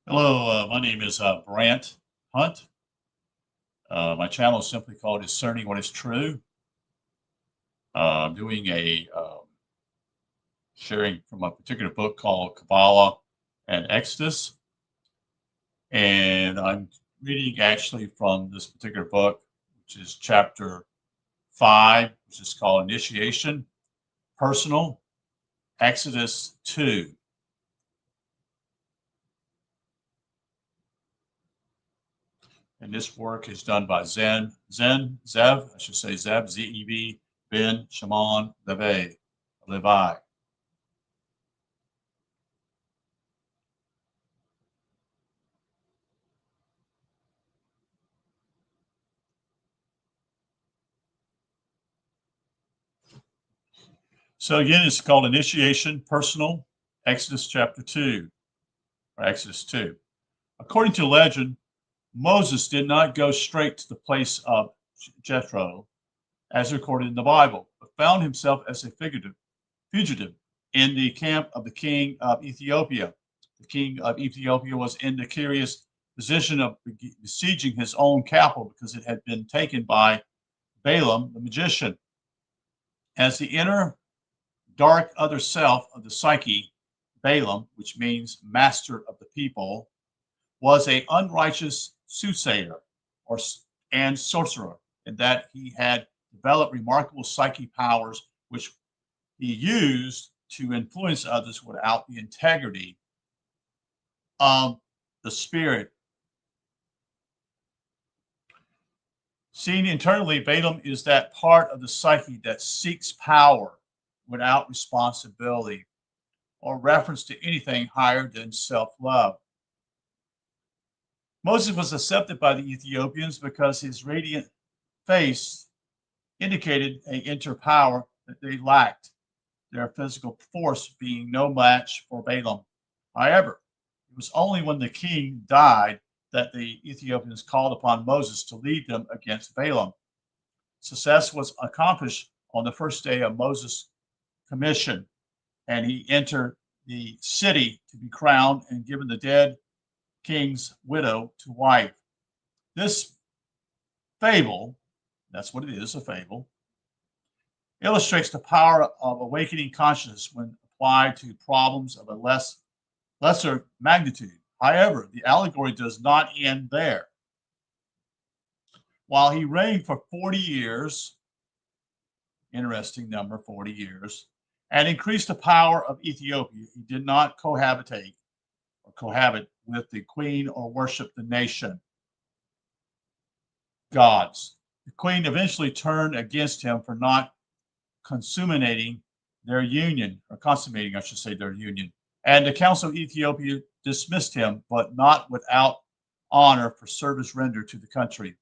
Hello, my name is Brant Hunt. My channel is simply called Discerning What is True. I'm doing a sharing from a particular book called Kabbalah and Exodus. And I'm reading actually from this particular book, which is chapter 5, which is called Initiation, Personal, Exodus 2. And this work is done by Zev, I should say Zeb, Z-E-V, Ben Shimon, Levi. So again, it's called Initiation, Personal, Exodus chapter 2, or Exodus 2. According to legend, Moses did not go straight to the place of Jethro, as recorded in the Bible, but found himself as a fugitive in the camp of the king of Ethiopia. The king of Ethiopia was in the curious position of besieging his own capital because it had been taken by Balaam, the magician. As the inner dark other self of the psyche, Balaam, which means master of the people, was a unrighteous soothsayer or and sorcerer, in that he had developed remarkable psychic powers which he used to influence others without the integrity of the spirit. Seen internally, Balaam is that part of the psyche that seeks power without responsibility or reference to anything higher than self-love. Moses was accepted by the Ethiopians because his radiant face indicated an inner power that they lacked, their physical force being no match for Balaam. However, it was only when the king died that the Ethiopians called upon Moses to lead them against Balaam. Success was accomplished on the first day of Moses' commission, and he entered the city to be crowned and given the dead king's widow to wife. This fable, that's what it is, a fable, illustrates the power of awakening consciousness when applied to problems of a lesser magnitude. However, the allegory does not end there. While he reigned for 40 years, interesting number, 40 years, and increased the power of Ethiopia, he did not cohabitate or cohabit with the queen or worship the nation gods. The queen eventually turned against him for not consummating their union, or consummating, I should say, their union. And the Council of Ethiopia dismissed him, but not without honor for service rendered to the country.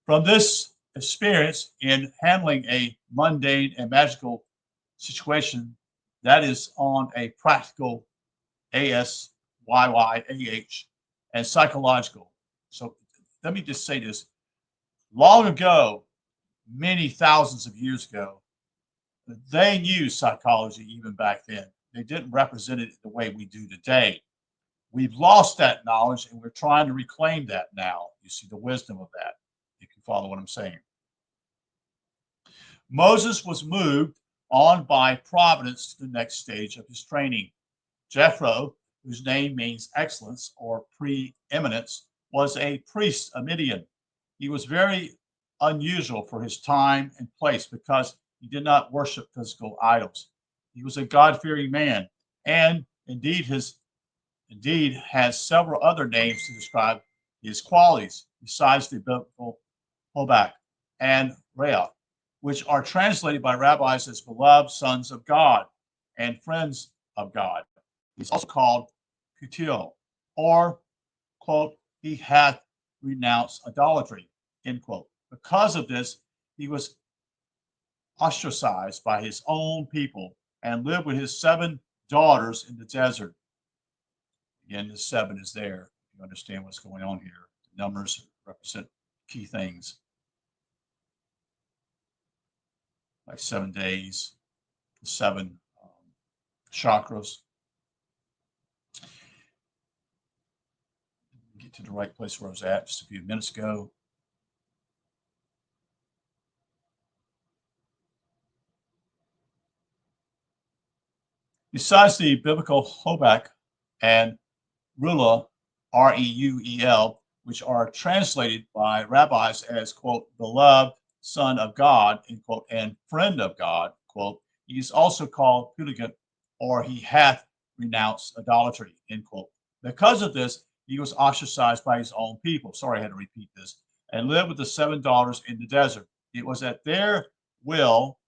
From this experience in handling a mundane and magical situation, that is on a practical ASYYAH and psychological. So let me just say this. Long ago, many thousands of years ago, they knew psychology even back then. They didn't represent it the way we do today. We've lost that knowledge and we're trying to reclaim that now. You see the wisdom of that, if you follow what I'm saying. Moses was moved on by providence to the next stage of his training. Jethro, whose name means excellence or preeminence, was a priest of Midian. He was very unusual for his time and place because he did not worship physical idols. He was a God-fearing man, and indeed has several other names to describe his qualities besides the biblical Hobak and Rea, which are translated by rabbis as beloved sons of God and friends of God. He's also called Putiel, or, quote, he hath renounced idolatry, end quote. Because of this, he was ostracized by his own people and lived with his 7 daughters in the desert. Again, the 7 is there. You understand what's going on here. The numbers represent key things, like 7 days, the 7 chakras. Get to the right place where I was at just a few minutes ago. Besides the biblical Hobak and Reuel, Reuel, which are translated by rabbis as, quote, beloved son of God, end quote, and friend of God, quote, he is also called Puligant, or he hath renounced idolatry, end quote. Because of this, he was ostracized by his own people. Sorry, I had to repeat this. And lived with the 7 daughters in the desert. It was at their well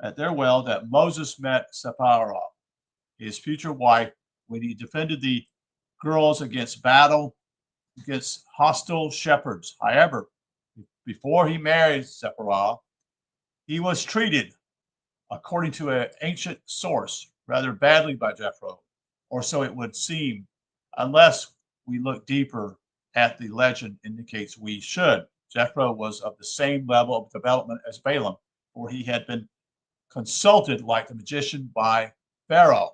that Moses met Zipporah, his future wife, when he defended the girls against hostile shepherds. However, before he married Zipporah, he was treated, according to an ancient source, rather badly by Jethro, or so it would seem, unless we look deeper at the legend indicates we should. Jethro was of the same level of development as Balaam, for he had been consulted like the magician by Pharaoh.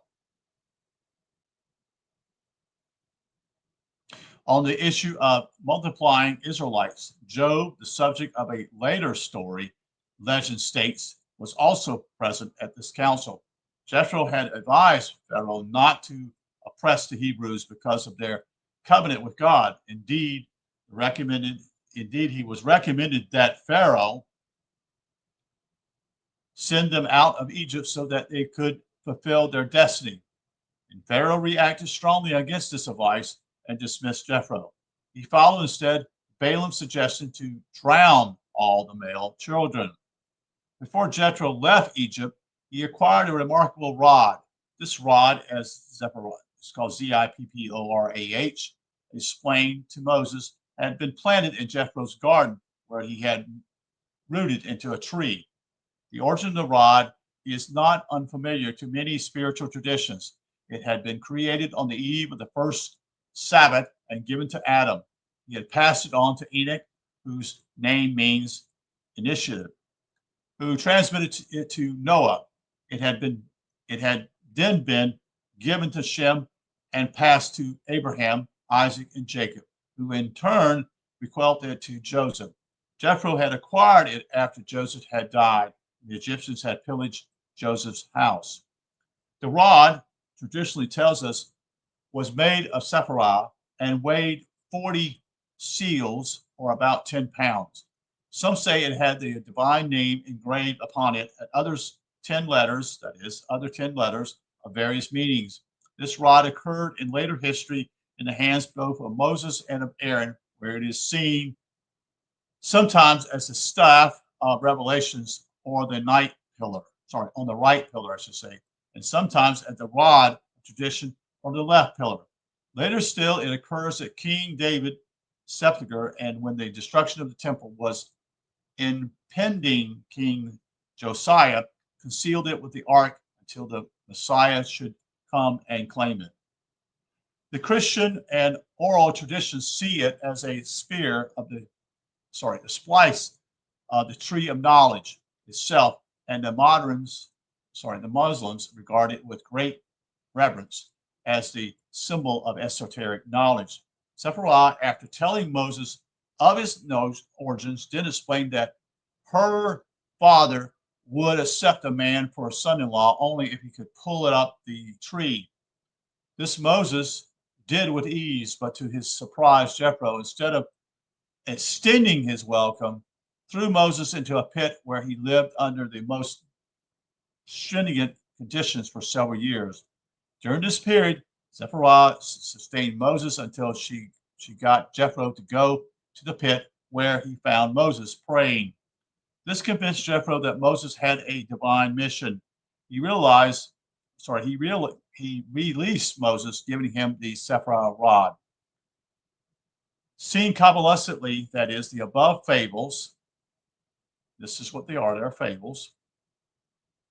On the issue of multiplying Israelites, Job, the subject of a later story, legend states, was also present at this council. Jethro had advised Pharaoh not to oppress the Hebrews because of their covenant with God. Indeed, he was recommended that Pharaoh send them out of Egypt so that they could fulfill their destiny. And Pharaoh reacted strongly against this advice and dismissed Jethro. He followed instead Balaam's suggestion to drown all the male children. Before Jethro left Egypt, he acquired a remarkable rod. This rod, as Zipporah, it's called Zipporah, explained to Moses, had been planted in Jethro's garden, where he had rooted into a tree. The origin of the rod is not unfamiliar to many spiritual traditions. It had been created on the eve of the first Sabbath and given to Adam. He had passed it on to Enoch, whose name means initiative, who transmitted it to Noah. It had then been given to Shem and passed to Abraham, Isaac, and Jacob, who in turn bequeathed it to Joseph. Jethro had acquired it after Joseph had died. The Egyptians had pillaged Joseph's house. The rod, traditionally tells us, was made of sapphire and weighed 40 seals, or about 10 pounds. Some say it had the divine name engraved upon it, and others 10 letters, that is, other 10 letters of various meanings. This rod occurred in later history in the hands both of Moses and of Aaron, where it is seen sometimes as the staff of revelations or the on the right pillar, I should say, and sometimes at the rod of tradition on the left pillar. Later still, it occurs at King David's sepulchre, and when the destruction of the temple was impending, King Josiah concealed it with the ark until the Messiah should come and claim it. The Christian and oral traditions see it as a spear of the splice of the tree of knowledge itself, and the Muslims regard it with great reverence as the symbol of esoteric knowledge. Zipporah, after telling Moses of his origins, did explain that her father would accept a man for a son-in-law only if he could pull it up the tree. This Moses did with ease, but to his surprise, Jethro, instead of extending his welcome, threw Moses into a pit where he lived under the most stringent conditions for several years. During this period, Zipporah sustained Moses until she got Jethro to go to the pit, where he found Moses praying. This convinced Jethro that Moses had a divine mission. He released Moses, giving him the Zipporah rod. Seen Kabbalistically, that is, the above fables, this is what they are, they're fables,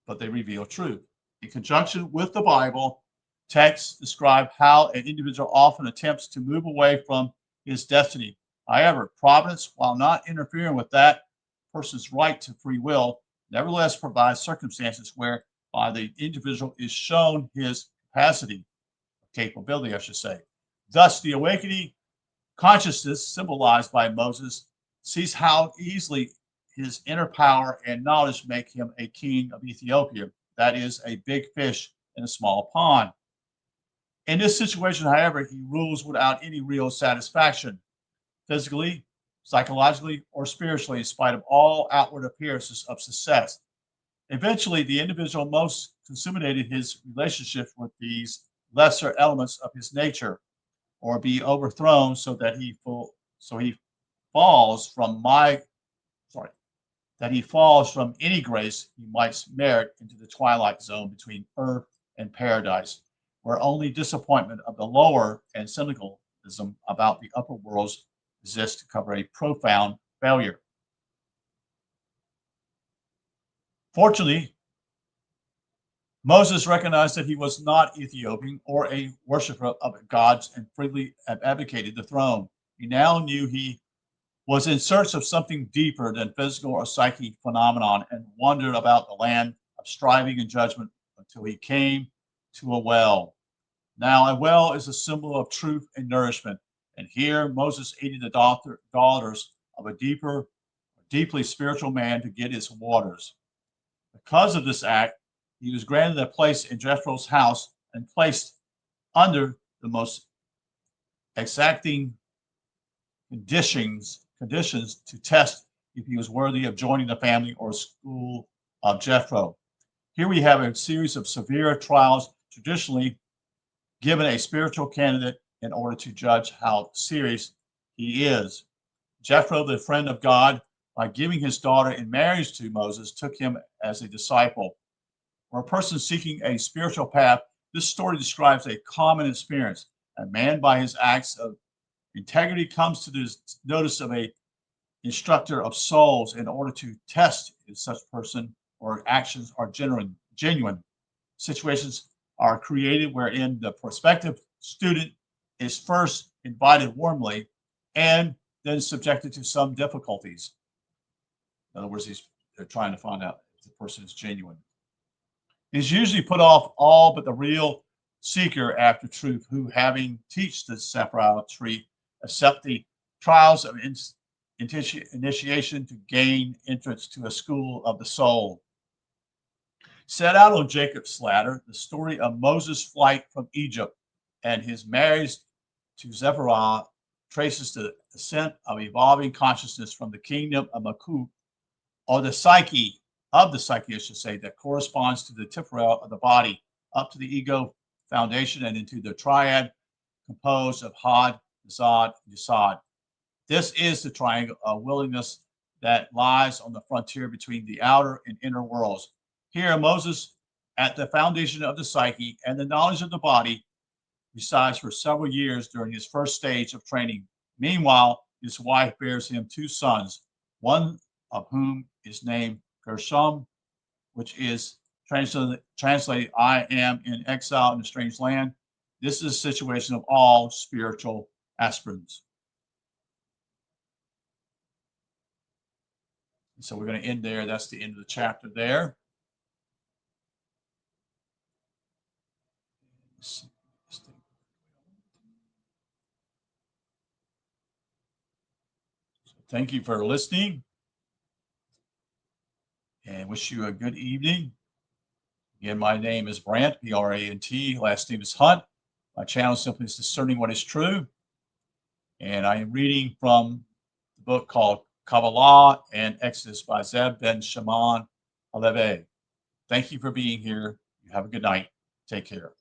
but they reveal truth. In conjunction with the Bible, texts describe how an individual often attempts to move away from his destiny. However, providence, while not interfering with that person's right to free will, nevertheless provides circumstances whereby the individual is shown his capability, I should say. Thus, the awakening Consciousness, symbolized by Moses, sees how easily his inner power and knowledge make him a king of Ethiopia. That is a big fish in a small pond. In this situation, however, he rules without any real satisfaction, physically, psychologically, or spiritually, in spite of all outward appearances of success. Eventually, the individual most consummated his relationship with these lesser elements of his nature, or be overthrown so that he falls from my sorry that he falls from any grace he might merit into the twilight zone between earth and paradise, where only disappointment of the lower and cynicalism about the upper worlds exists to cover a profound failure. Fortunately, Moses recognized that he was not Ethiopian or a worshiper of gods and freely abdicated the throne. He now knew he was in search of something deeper than physical or psychic phenomenon and wandered about the land of striving and judgment until he came to a well. Now, a well is a symbol of truth and nourishment, and here Moses aided the daughters of a deeply spiritual man to get its waters. Because of this act, he was granted a place in Jethro's house and placed under the most exacting conditions to test if he was worthy of joining the family or school of Jethro. Here we have a series of severe trials traditionally given a spiritual candidate in order to judge how serious he is. Jethro, the friend of God, by giving his daughter in marriage to Moses, took him as a disciple. For a person seeking a spiritual path, this story describes a common experience. A man, by his acts of integrity, comes to the notice of a instructor of souls in order to test if such person or actions are genuine. Situations are created wherein the prospective student is first invited warmly and then subjected to some difficulties. In other words, they're trying to find out if the person is genuine. Is usually put off all but the real seeker after truth, who, having teached the sapphire tree, accept the trials of initiation to gain entrance to a school of the soul. Set out on Jacob's ladder, the story of Moses' flight from Egypt and his marriage to Zipporah traces the ascent of evolving consciousness from the kingdom of Makut, or the psyche, I should say, that corresponds to the temporal of the body, up to the ego foundation and into the triad composed of Had, Zad, Yesod. This is the triangle of willingness that lies on the frontier between the outer and inner worlds. Here, Moses, at the foundation of the psyche and the knowledge of the body, resides for several years during his first stage of training. Meanwhile, his wife bears him two sons, one of whom is named Gershom, which is translated, I am in exile in a strange land. This is a situation of all spiritual aspirants. So we're going to end there. That's the end of the chapter there. So thank you for listening and wish you a good evening. Again, my name is Brant, B-R-A-N-T. Last name is Hunt. My channel simply is Discerning What is True. And I am reading from the book called Kabbalah and Exodus by Zeb ben Shimon Halevi. Thank you for being here. You have a good night. Take care.